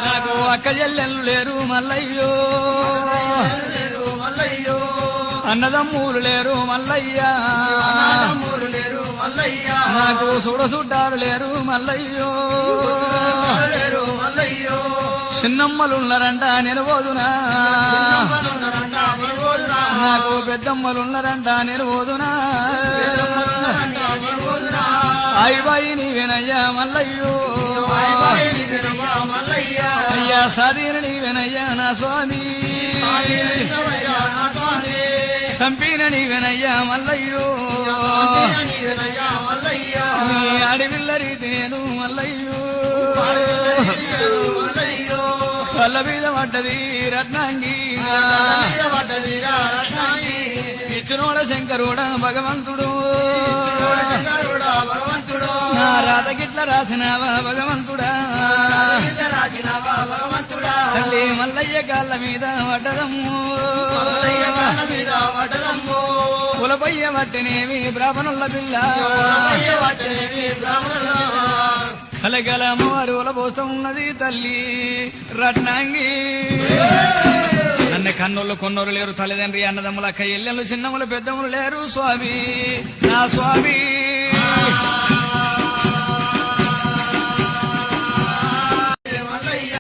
నాకు అక్క చెల్లెళ్ళు లేరు మల్లయ్యో అన్నదమ్ములు లేరు మల్లయ్యా నాకు సుడసుడ్డారు లేరు మల్లయ్యో చిన్నమ్మలున్నారంట నిలబోదునా నాకు పెద్దమ్మలున్నారంట నిలబోదునా అయ్యబాయి నీవేనయ్యా మల్లయ్యో అయ్యా సాధీన నీవేనయ్యా నా స్వామి సంపీన నీవేనయ్యా మల్లయ్యో నీ అడవిల్ల రీతి నేను మల్లయ్యో కళ్ళ మీద పడ్డది రత్నాంగి ఇచ్చినోడ శంకరుడ భగవంతుడు నా రాత గిట్ల రాసినావా భగవంతుడా తల్లి మల్లయ్య కాళ్ళ మీద పడ్డదమ్ము కులపయ్య పట్టినేవి బ్రాహ్మణుల పిల్ల కలగలము అరువుల పోసం ఉన్నది తల్లి రత్నాంగి నన్ను కన్నులు కొన్నోరు లేరు తల్లిదండ్రి అన్నదమ్ముల అక్క ఎల్లెళ్ళు చిన్నములు పెద్దములు లేరు స్వామి నా స్వామి